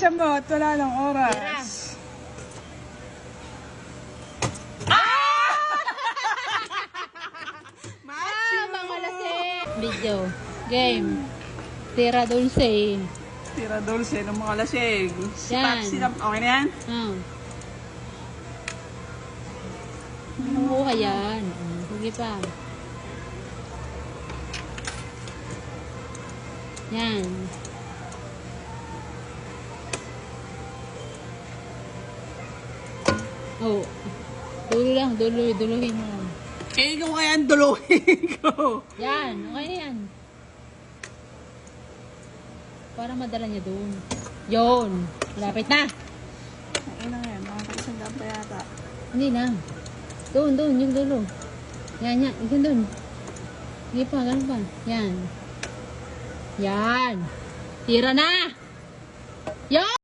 Siya mo at wala ng oras. Mga lasing! Video. Game. Tira dulce. Tira dulce ng mga lasing. Si Yan. Patsy na, okay na yan? Oo, yan. Sige pa. Yan. Oh. Duluhin mo. Eh, ikaw kaya ang duluhin ko. Yan, okay na yan. Para madala niya doon. Yun. Malapit na. Okay na yan, makakaisang daan pa yata. Hindi na. Doon, yung dulo. Yan, isang doon. Hindi pa, ganun pa. Yan. Yan. Tira na! Yan!